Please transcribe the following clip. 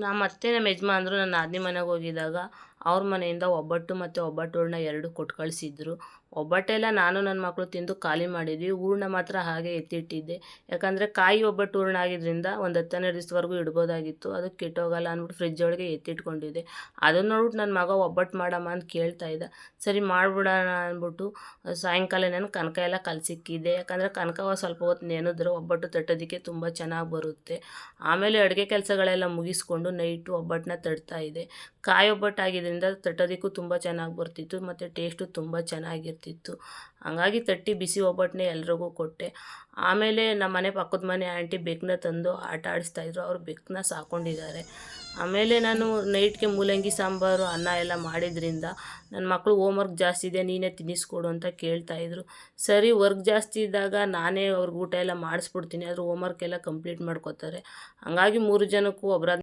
ನಮ್ಮ ಯಜಮಾನ್ರು ನನ್ನ ನಾದಿನಿ ಮನೆಗೆ ಹೋಗಿದ್ದಾಗ ಅವ್ರ ಮನೆಯಿಂದ ಒಬ್ಬಟ್ಟು ಮತ್ತು ಒಬ್ಬಟ್ಟು ಎರಡು ಕೊಟ್ಟು ಕಳಿಸಿದ್ರು. ಒಬ್ಬಟ್ಟೆಲ್ಲ ನಾನು ನನ್ನ ಮಕ್ಕಳು ತಿಂದು ಖಾಲಿ ಮಾಡಿದ್ವಿ. ಹೂರಣ ಮಾತ್ರ ಹಾಗೆ ಎತ್ತಿಟ್ಟಿದ್ದೆ. ಯಾಕಂದರೆ ಕಾಯಿ ಒಬ್ಬಟ್ಟು ಹೂರಣ ಆಗಿದ್ದರಿಂದ ಒಂದು 10-12 ದಿವಸವರೆಗೂ ಇಡ್ಬೋದಾಗಿತ್ತು. ಅದು ಕೆಟ್ಟೋಗಲ್ಲ ಅಂದ್ಬಿಟ್ಟು ಫ್ರಿಜ್ ಒಳಗೆ ಎತ್ತಿಟ್ಕೊಂಡಿದ್ದೆ. ಅದನ್ನು ನೋಡ್ಬಿಟ್ಟು ನನ್ನ ಮಗ ಒಬ್ಬಟ್ಟು ಮಾಡಮ್ಮ ಅಂತ ಕೇಳ್ತಾ ಇದ್ದ. ಸರಿ ಮಾಡಿಬಿಡೋಣ ಅಂದ್ಬಿಟ್ಟು ಸಾಯಂಕಾಲ ನಾನು ಕನಕ ಎಲ್ಲ ಕಲಸಿಕ್ಕಿದ್ದೆ. ಯಾಕಂದರೆ ಕನಕ ಸ್ವಲ್ಪ ಹೊತ್ತು ನೆನೆದ್ರೆ ಒಬ್ಬಟ್ಟು ತಟ್ಟೋದಕ್ಕೆ ತುಂಬ ಚೆನ್ನಾಗಿ ಬರುತ್ತೆ. ಆಮೇಲೆ ಅಡುಗೆ ಕೆಲಸಗಳೆಲ್ಲ ಮುಗಿಸ್ಕೊಂಡು ನೈಟು ಒಬ್ಬಟ್ಟನ್ನ ತಟ್ತಾಯಿದ್ದೆ. ಕಾಯಿ ಒಬ್ಬಟ್ಟು ಆಗಿದ್ದರಿಂದ ತಟ್ಟೋದಕ್ಕೂ ತುಂಬ ಚೆನ್ನಾಗಿ ಬರ್ತಿತ್ತು ಮತ್ತು ಟೇಸ್ಟು ತುಂಬ ಚೆನ್ನಾಗಿರ್ತಿತ್ತು. ಹಂಗಾಗಿ ತಟ್ಟಿ ಬಿಸಿ ಒಬ್ಬಟ್ಟನ್ನೇ ಎಲ್ರಿಗೂ ಕೊಟ್ಟೆ. ಆಮೇಲೆ ನಮ್ಮ ಮನೆ ಪಕ್ಕದ ಮನೆ ಆಂಟಿ ಬೆಕ್ಕನ್ನ ತಂದು ಆಟ ಆಡಿಸ್ತಾಯಿದ್ರು. ಅವರು ಬೆಕ್ಕನ್ನ ಸಾಕೊಂಡಿದ್ದಾರೆ. ಆಮೇಲೆ ನಾನು ನೈಟ್ಗೆ ಮೂಲಂಗಿ ಸಾಂಬಾರು ಅನ್ನ ಎಲ್ಲ ಮಾಡಿದ್ರಿಂದ ನನ್ನ ಮಕ್ಕಳು ಹೋಮ್ವರ್ಕ್ ಜಾಸ್ತಿ ಇದೆ, ನೀನೇ ತಿನ್ನಿಸ್ಕೊಡು ಅಂತ ಕೇಳ್ತಾಯಿದ್ರು. ಸರಿ, ವರ್ಕ್ ಜಾಸ್ತಿ ಇದ್ದಾಗ ನಾನೇ ಅವ್ರಿಗೆ ಊಟ ಎಲ್ಲ ಮಾಡಿಸ್ಬಿಡ್ತೀನಿ. ಆದರೂ ಹೋಮ್ವರ್ಕ್ ಎಲ್ಲ ಕಂಪ್ಲೀಟ್ ಮಾಡ್ಕೋತಾರೆ. ಹಂಗಾಗಿ 3 ಜನಕ್ಕೂ ಒಬ್ಬರಾದ